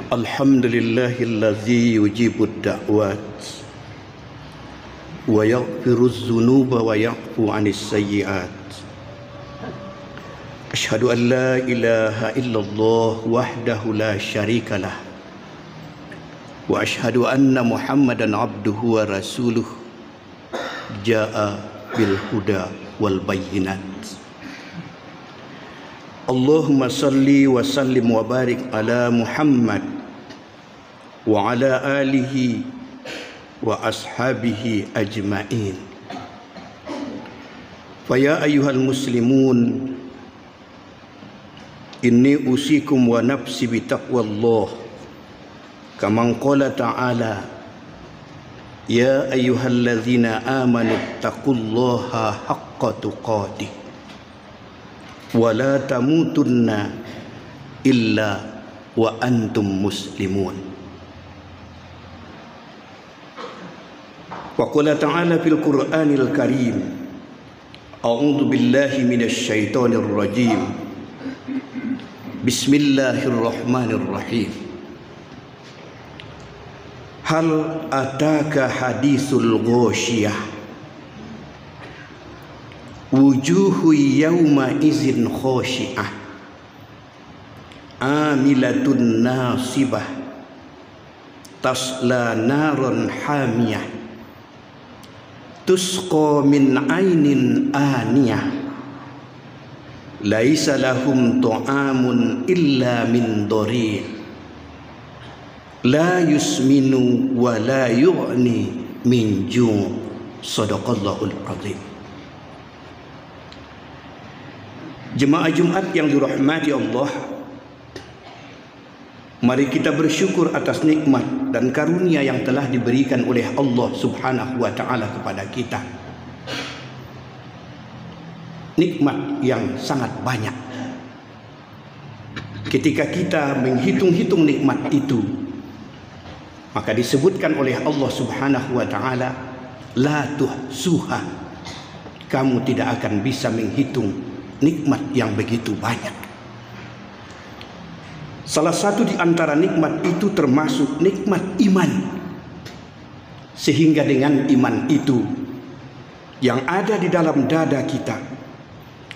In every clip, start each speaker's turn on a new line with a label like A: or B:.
A: Alhamdulillahilladzi yujibud da'wat wa yaghfiruz dzunuba wa ya'fu 'anis sayyi'at. Asyhadu an la ilaha illallah wahdahu la syarikalah wa asyhadu anna Muhammadan 'abduhu wa rasuluh jaa'a bil huda wal bayyinat. Allahumma salli wa sallim wa barik ala Muhammad wa ala alihi wa ashabihi ajma'in. Faya ayyuhal muslimun, inni usikum wa nafsi bitaqwallah kama qala ta'ala, ya ayyuhalladzina amanu taqullaha haqqa tuqatih wa la tamutunna illa wa antum muslimun. Wa qala ta'ala fil Qur'anil Karim, a'udzu billahi minasy syaithanir rajim. Bismillahirrahmanirrahim. Hal ataka hadisul ghasyiyah, wujuhu yawma izin khashi'ah, amilatun nasibah, tasla naron hamiyah, tusqa min ainin aniyah, laisa lahum ta'amun illa min dhari', la yusminu wa la yughni min ju'. Shadaqallahul azim. Jemaah Jumat yang dirahmati Allah, mari kita bersyukur atas nikmat dan karunia yang telah diberikan oleh Allah Subhanahu wa ta'ala kepada kita. Nikmat yang sangat banyak. Ketika kita menghitung-hitung nikmat itu, maka disebutkan oleh Allah Subhanahu wa ta'ala, la tuhsuha, kamu tidak akan bisa menghitung nikmat yang begitu banyak. Salah satu di antara nikmat itu termasuk nikmat iman. Sehingga dengan iman itu yang ada di dalam dada kita,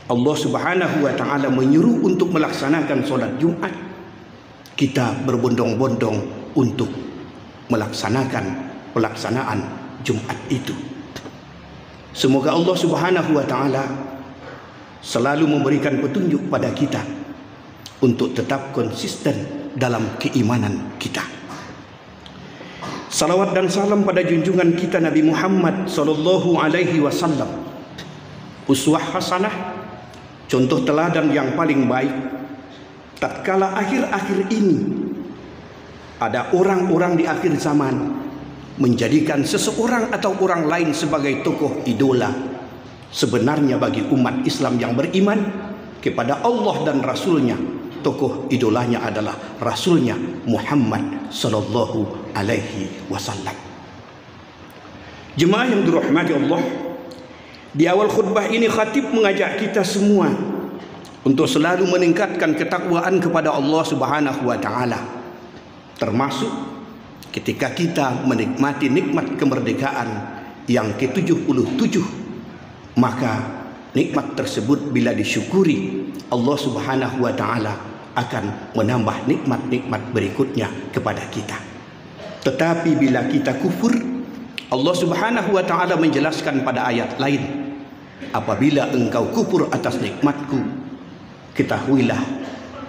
A: Allah Subhanahu wa ta'ala menyuruh untuk melaksanakan solat Jumat. Kita berbondong-bondong untuk pelaksanaan Jumat itu. Semoga Allah Subhanahu wa ta'ala selalu memberikan petunjuk pada kita untuk tetap konsisten dalam keimanan kita. Salawat dan salam pada junjungan kita Nabi Muhammad sallallahu alaihi wasallam, uswah hasanah, contoh teladan yang paling baik. Tatkala akhir-akhir ini ada orang-orang di akhir zaman menjadikan seseorang atau orang lain sebagai tokoh idola, sebenarnya bagi umat Islam yang beriman kepada Allah dan Rasulnya, tokoh idolanya adalah Rasulnya Muhammad sallallahu alaihi wasallam. Jemaah yang dirahmati Allah, di awal khutbah ini khatib mengajak kita semua untuk selalu meningkatkan ketakwaan kepada Allah Subhanahu wa ta'ala, termasuk ketika kita menikmati nikmat kemerdekaan yang ke-77, maka nikmat tersebut bila disyukuri, Allah Subhanahu wa ta'ala akan menambah nikmat-nikmat berikutnya kepada kita. Tetapi bila kita kufur, Allah Subhanahu wa ta'ala menjelaskan pada ayat lain, apabila engkau kufur atas nikmatku, ketahuilah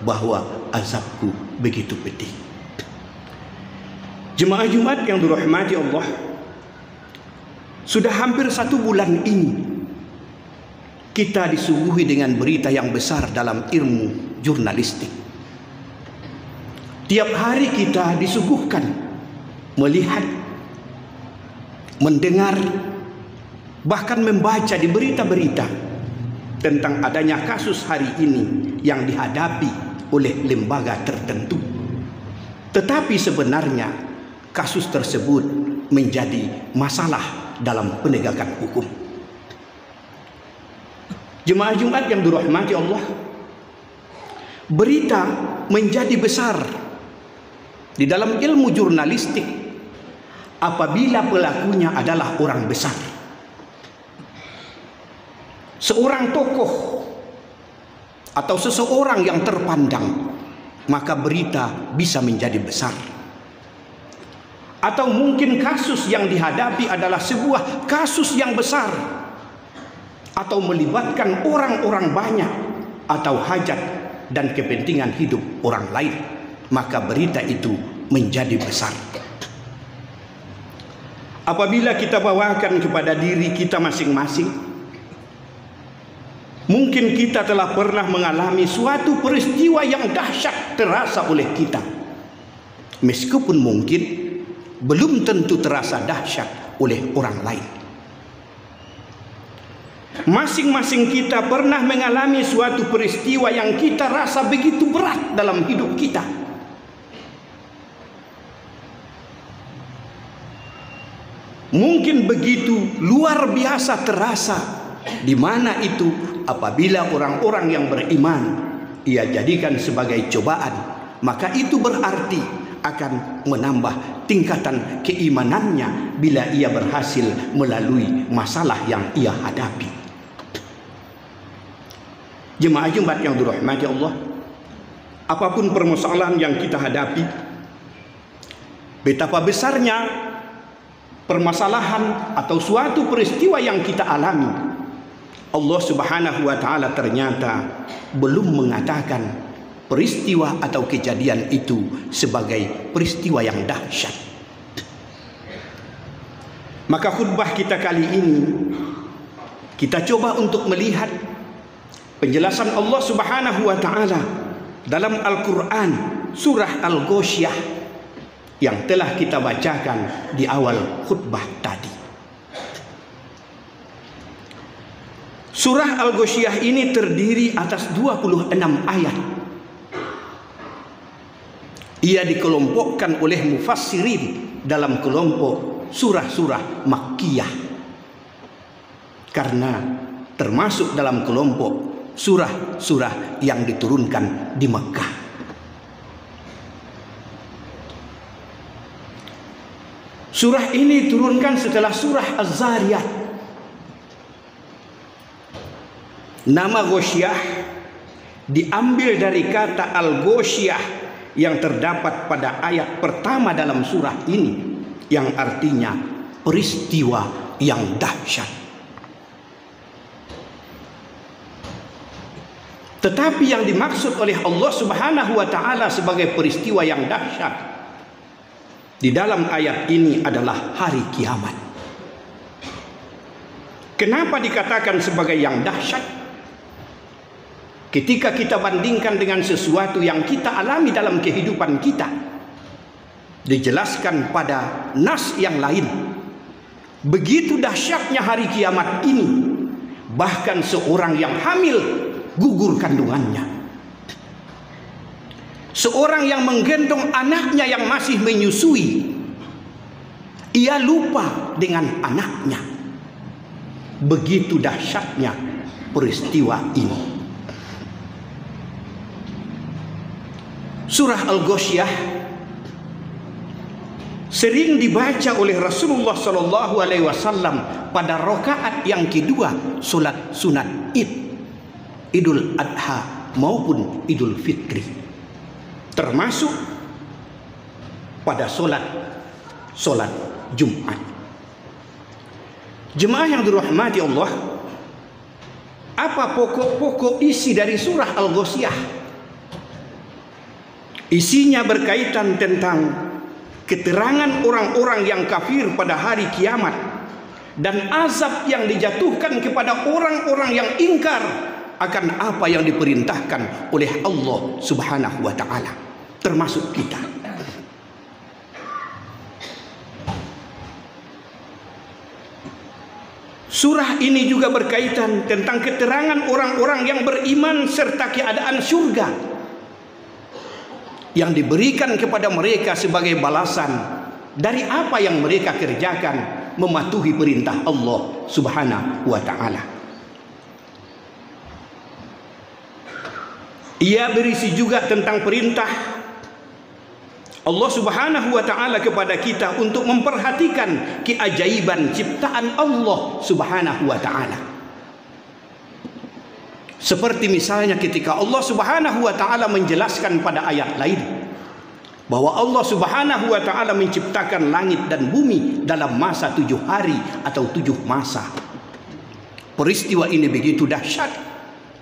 A: bahwa azabku begitu pedih. Jemaah Jumat yang dirahmati Allah, sudah hampir 1 bulan ini kita disuguhi dengan berita yang besar dalam ilmu jurnalistik. Tiap hari kita disuguhkan melihat, mendengar, bahkan membaca di berita-berita tentang adanya kasus hari ini yang dihadapi oleh lembaga tertentu. Tetapi sebenarnya kasus tersebut menjadi masalah dalam penegakan hukum. Jemaah Jumat yang dirahmati Allah, berita menjadi besar di dalam ilmu jurnalistik apabila pelakunya adalah orang besar, seorang tokoh atau seseorang yang terpandang, maka berita bisa menjadi besar. Atau mungkin kasus yang dihadapi adalah sebuah kasus yang besar, atau melibatkan orang-orang banyak, atau hajat dan kepentingan hidup orang lain, maka berita itu menjadi besar. Apabila kita bawakan kepada diri kita masing-masing, mungkin kita telah pernah mengalami suatu peristiwa yang dahsyat terasa oleh kita, meskipun mungkin belum tentu terasa dahsyat oleh orang lain. Masing-masing kita pernah mengalami suatu peristiwa yang kita rasa begitu berat dalam hidup kita. Mungkin begitu luar biasa terasa, di mana itu apabila orang-orang yang beriman ia jadikan sebagai cobaan, maka itu berarti akan menambah tingkatan keimanannya bila ia berhasil melalui masalah yang ia hadapi. Jemaah Jumat yang dirahmati Allah, apapun permasalahan yang kita hadapi, betapa besarnya permasalahan atau suatu peristiwa yang kita alami, Allah Subhanahu wa taala ternyata belum mengatakan peristiwa atau kejadian itu sebagai peristiwa yang dahsyat. Maka khutbah kita kali ini, kita coba untuk melihat penjelasan Allah Subhanahu wa taala dalam Al-Quran surah Al-Ghasyiyah yang telah kita bacakan di awal khutbah tadi. Surah Al-Ghasyiyah ini terdiri atas 26 ayat. Ia dikelompokkan oleh mufassirin dalam kelompok surah-surah Makkiyah, karena termasuk dalam kelompok surah-surah yang diturunkan di Mekah. Surah ini diturunkan setelah surah Az-Zariyat. Nama Ghasyiyah diambil dari kata Al-Ghasyiyah yang terdapat pada ayat pertama dalam surah ini, yang artinya peristiwa yang dahsyat. Tetapi yang dimaksud oleh Allah Subhanahu wa taala sebagai peristiwa yang dahsyat di dalam ayat ini adalah hari kiamat. Kenapa dikatakan sebagai yang dahsyat? Ketika kita bandingkan dengan sesuatu yang kita alami dalam kehidupan kita, dijelaskan pada nas yang lain, begitu dahsyatnya hari kiamat ini, bahkan seorang yang hamil gugur kandungannya, seorang yang menggendong anaknya yang masih menyusui, ia lupa dengan anaknya. Begitu dahsyatnya peristiwa ini. Surah Al-Ghasyiyah sering dibaca oleh Rasulullah sallallahu alaihi wasallam pada rakaat yang kedua salat sunat Idul Adha maupun Idul Fitri, termasuk pada salat Jumat. Jemaah yang dirahmati Allah, apa pokok-pokok isi dari surah Al-Ghasyiyah? Isinya berkaitan tentang keterangan orang-orang yang kafir pada hari kiamat dan azab yang dijatuhkan kepada orang-orang yang ingkar akan apa yang diperintahkan oleh Allah Subhanahu wa taala, termasuk kita. Surah ini juga berkaitan tentang keterangan orang-orang yang beriman serta keadaan surga. yang diberikan kepada mereka sebagai balasan dari apa yang mereka kerjakan mematuhi perintah Allah Subhanahu wa ta'ala. Ia berisi juga tentang perintah Allah Subhanahu wa ta'ala kepada kita untuk memperhatikan keajaiban ciptaan Allah Subhanahu wa ta'ala. Seperti misalnya ketika Allah Subhanahu wa ta'ala menjelaskan pada ayat lain bahwa Allah Subhanahu wa ta'ala menciptakan langit dan bumi dalam masa 7 hari atau 7 masa. Peristiwa ini begitu dahsyat,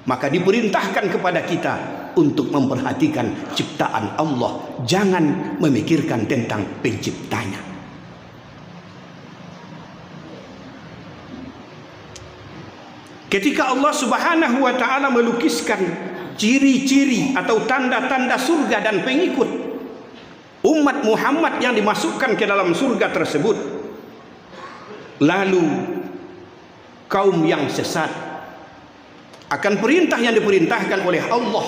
A: maka diperintahkan kepada kita untuk memperhatikan ciptaan Allah, jangan memikirkan tentang penciptanya. Ketika Allah Subhanahu wa ta'ala melukiskan ciri-ciri atau tanda-tanda surga dan pengikut umat Muhammad yang dimasukkan ke dalam surga tersebut, lalu kaum yang sesat akan perintah yang diperintahkan oleh Allah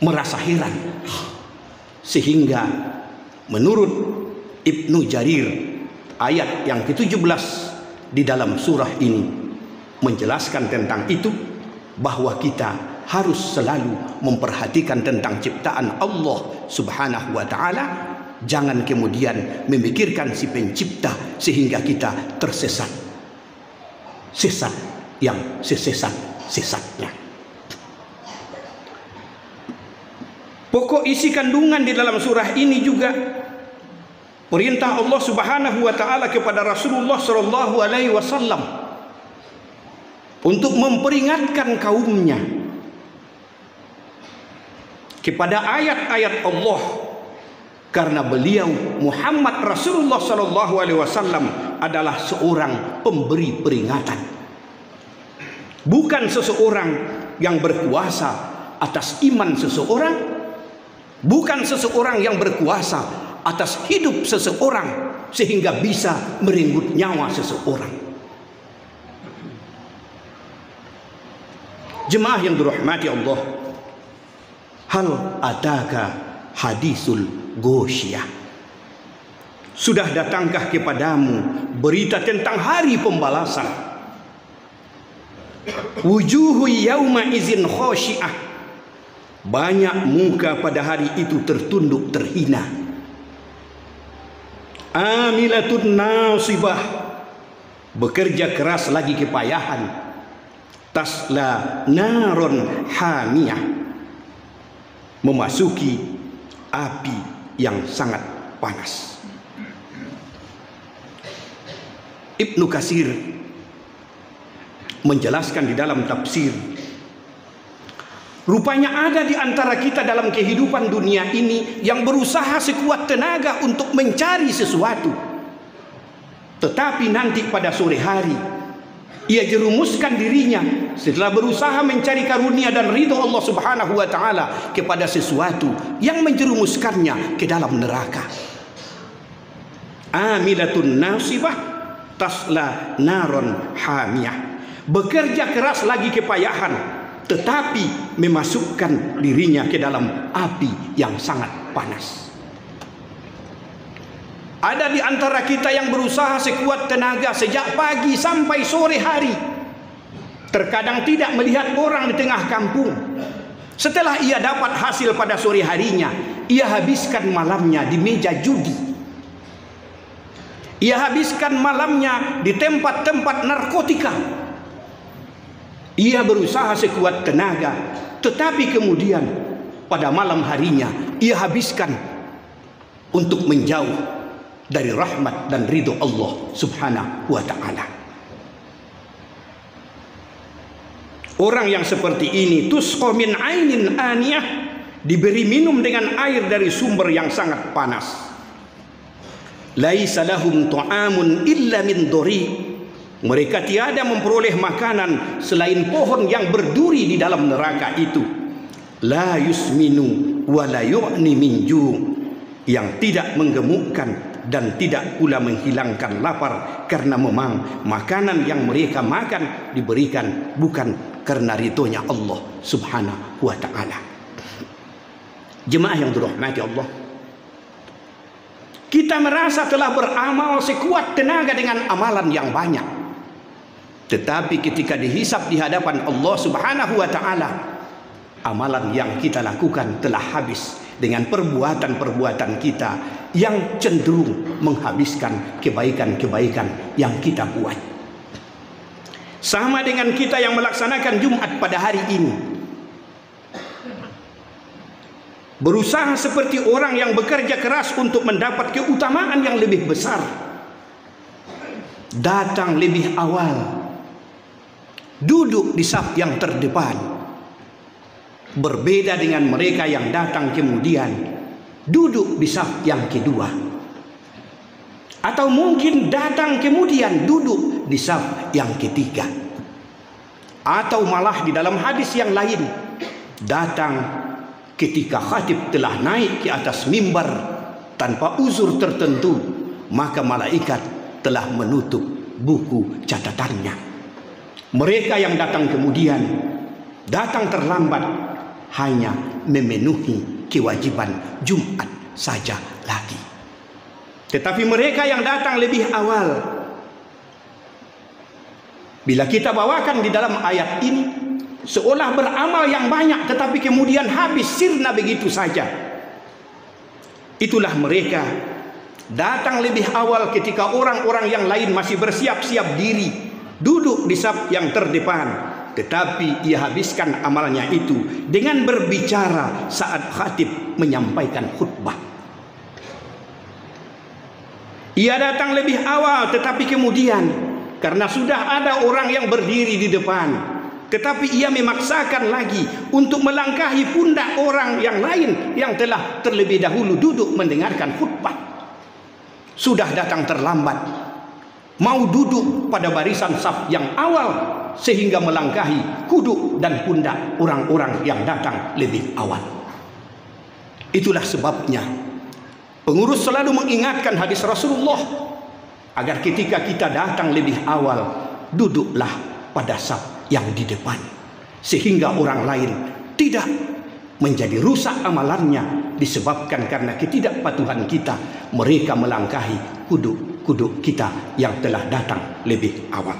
A: merasa heran, sehingga menurut Ibnu Jarir ayat yang ke-17 di dalam surah ini menjelaskan tentang itu, bahwa kita harus selalu memperhatikan tentang ciptaan Allah Subhanahu wa ta'ala, jangan kemudian memikirkan si pencipta sehingga kita tersesat, sesat yang sesat-sesatnya. Pokok isi kandungan di dalam surah ini juga perintah Allah Subhanahu wa ta'ala kepada Rasulullah sallallahu alaihi wasallam untuk memperingatkan kaumnya kepada ayat-ayat Allah, karena beliau Muhammad Rasulullah sallallahu alaihi wasallam adalah seorang pemberi peringatan, bukan seseorang yang berkuasa atas iman seseorang, bukan seseorang yang berkuasa atas hidup seseorang sehingga bisa merenggut nyawa seseorang. Jemaah yang dirahmati Allah, hal ataka hadisul ghosyah, sudah datangkah kepadamu berita tentang hari pembalasan? Wujuhu yauma izin khosyiah, banyak muka pada hari itu tertunduk terhina. Amilatun nasibah, bekerja keras lagi kepayahan. Tasla naron hamiyah, memasuki api yang sangat panas. Ibnu Katsir menjelaskan di dalam tafsir, rupanya ada di antara kita dalam kehidupan dunia ini yang berusaha sekuat tenaga untuk mencari sesuatu, tetapi nanti pada sore hari ia jerumuskan dirinya setelah berusaha mencari karunia dan ridho Allah Subhanahu wa ta'ala kepada sesuatu yang menjerumuskannya ke dalam neraka. Amilatun nasibah tasla naron hamiyah, bekerja keras lagi kepayahan tetapi memasukkan dirinya ke dalam api yang sangat panas. Ada di antara kita yang berusaha sekuat tenaga sejak pagi sampai sore hari, terkadang tidak melihat orang di tengah kampung. Setelah ia dapat hasil pada sore harinya, ia habiskan malamnya di meja judi, ia habiskan malamnya di tempat-tempat narkotika. Ia berusaha sekuat tenaga, tetapi kemudian pada malam harinya ia habiskan untuk menjauh dari rahmat dan ridho Allah Subhanahu wa ta'ala. Orang yang seperti ini tusqa min ainin aniyah, diberi minum dengan air dari sumber yang sangat panas. Laisa lahum ta'amun illa min dori, mereka tiada memperoleh makanan selain pohon yang berduri di dalam neraka itu. La yusminu wa la yu'ni min ju', yang tidak menggemukkan dan tidak pula menghilangkan lapar, karena memang makanan yang mereka makan diberikan bukan karena ridhonya Allah Subhanahu wa ta'ala. Jemaah yang dirahmati Allah, kita merasa telah beramal sekuat tenaga dengan amalan yang banyak, tetapi ketika dihisap di hadapan Allah Subhanahu wa taala, amalan yang kita lakukan telah habis dengan perbuatan-perbuatan kita yang cenderung menghabiskan kebaikan-kebaikan yang kita buat. Sama dengan kita yang melaksanakan Jumat pada hari ini, berusaha seperti orang yang bekerja keras untuk mendapat keutamaan yang lebih besar, datang lebih awal, duduk di saf yang terdepan, berbeda dengan mereka yang datang kemudian duduk di saf yang kedua, atau mungkin datang kemudian duduk di saf yang ketiga, atau malah di dalam hadis yang lain datang ketika khatib telah naik ke atas mimbar tanpa uzur tertentu, maka malaikat telah menutup buku catatannya. Mereka yang datang kemudian, datang terlambat, hanya memenuhi kewajiban Jumat saja lagi. Tetapi mereka yang datang lebih awal, bila kita bawakan di dalam ayat ini, seolah beramal yang banyak tetapi kemudian habis sirna begitu saja. Itulah mereka datang lebih awal ketika orang-orang yang lain masih bersiap-siap diri duduk di saf yang terdepan, tetapi ia habiskan amalnya itu dengan berbicara saat khatib menyampaikan khutbah. Ia datang lebih awal, tetapi kemudian karena sudah ada orang yang berdiri di depan, tetapi ia memaksakan lagi untuk melangkahi pundak orang yang lain yang telah terlebih dahulu duduk mendengarkan khutbah. Sudah datang terlambat, mau duduk pada barisan saf yang awal, sehingga melangkahi kuduk dan pundak orang-orang yang datang lebih awal. Itulah sebabnya pengurus selalu mengingatkan hadis Rasulullah agar ketika kita datang lebih awal, duduklah pada saf yang di depan, sehingga orang lain tidak menjadi rusak amalannya disebabkan karena ketidakpatuhan kita, mereka melangkahi kuduk kita yang telah datang lebih awal.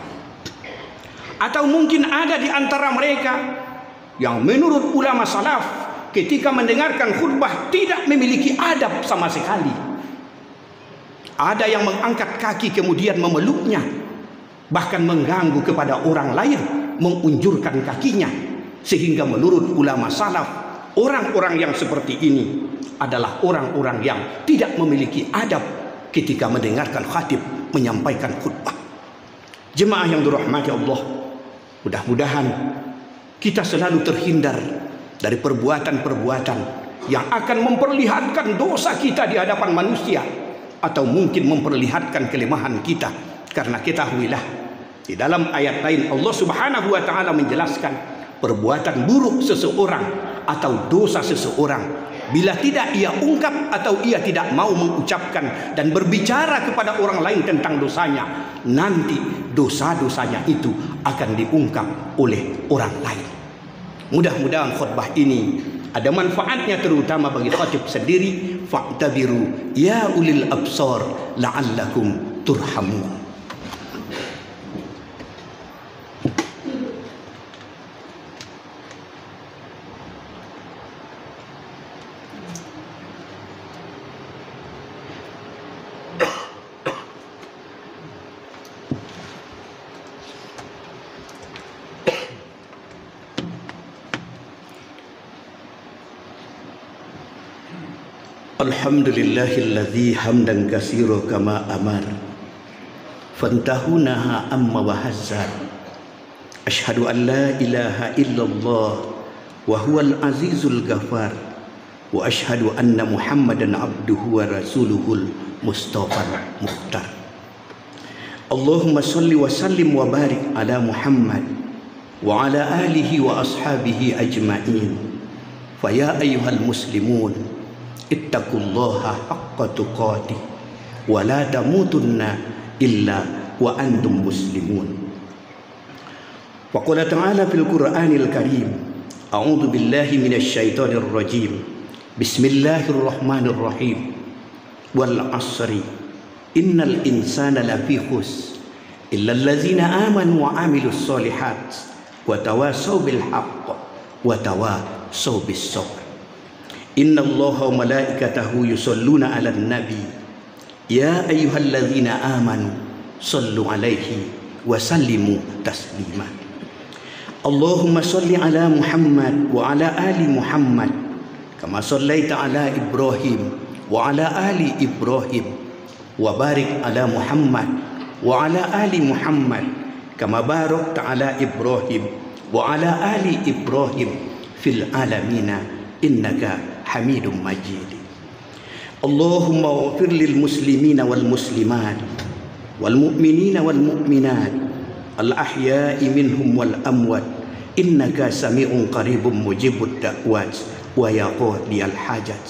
A: Atau mungkin ada di antara mereka yang menurut ulama salaf ketika mendengarkan khutbah tidak memiliki adab sama sekali. Ada yang mengangkat kaki kemudian memeluknya, bahkan mengganggu kepada orang lain, mengunjurkan kakinya, sehingga menurut ulama salaf, orang-orang yang seperti ini adalah orang-orang yang tidak memiliki adab ketika mendengarkan khatib menyampaikan khutbah. Jemaah yang dirahmati Allah, mudah-mudahan kita selalu terhindar dari perbuatan-perbuatan yang akan memperlihatkan dosa kita di hadapan manusia, atau mungkin memperlihatkan kelemahan kita. Karena ketahuilah, di dalam ayat lain Allah Subhanahu wa taala menjelaskan perbuatan buruk seseorang atau dosa seseorang, bila tidak ia ungkap atau ia tidak mau mengucapkan dan berbicara kepada orang lain tentang dosanya, nanti dosa-dosanya itu akan diungkap oleh orang lain. Mudah-mudahan khutbah ini ada manfaatnya, terutama bagi khatib sendiri. Fa'tabiru ya ulil absar la'allakum turhamun. Alhamdulillahilladzi hamdan katsira kama amar fantahunaha amma wa hazzar. Asyhadu an la ilaha illallah wa huwal azizul ghafar wa asyhadu anna Muhammadan abduhu wa rasuluhul mustafa mukhtar. Allahumma shalli wa sallim wa barik ala Muhammad wa ala alihi wa ashabihi ajma'in. Fa ya ayyuhal muslimun ittaqullaha haqqa tuqatih wa la tamutunna illa wa antum muslimun. Wa qala ta'ala fil Qur'anil Karim, a'udzu billahi minasy syaithanir rajim. Bismillahirrahmanirrahim. Wal asri innal insana lafi khusr illa allazina amanu wa amilus solihat wa tawasaw bil haqq wa tawasaw bis sabr. Innallaha wa malaikatahu yusholluna 'alan nabi ya ayyuhallazina amanu shallu 'alaihi wa sallimu taslima. Allahumma shalli 'ala Muhammad wa 'ala ali Muhammad kama shallaita 'ala Ibrahim wa 'ala ali Ibrahim wa barik 'ala Muhammad wa 'ala ali Muhammad kama barakta 'ala Ibrahim wa 'ala ali Ibrahim fil alamina innaka Hamidum Majid. Allahumma ighfir lil muslimina wal muslimat wal mu'minina wal mu'minat al ahya'i minhum wal amwat innaka sami'un qaribun mujibud da'wat wa ya qadiyal hajat.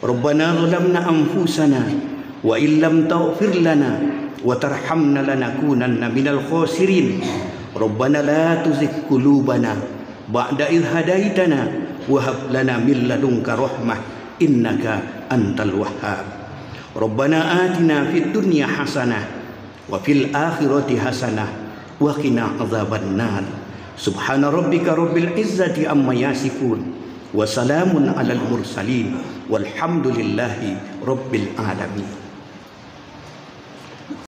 A: Rabbana zalamna anfusana wa illam taghfir lana wa tarhamna lanakunanna minal khasirin. Rabbana la tuzigh qulubana ba'da idh hadaitana wa hab lana min ladunka rahmah innaka antal wahhab. Rabbana atina fid dunya hasanah wa fil akhirati hasanah wa qina adzabannar. Subhana rabbika rabbil izzati amma yasifun wa salamun alal mursalin walhamdulillahi rabbil alamin.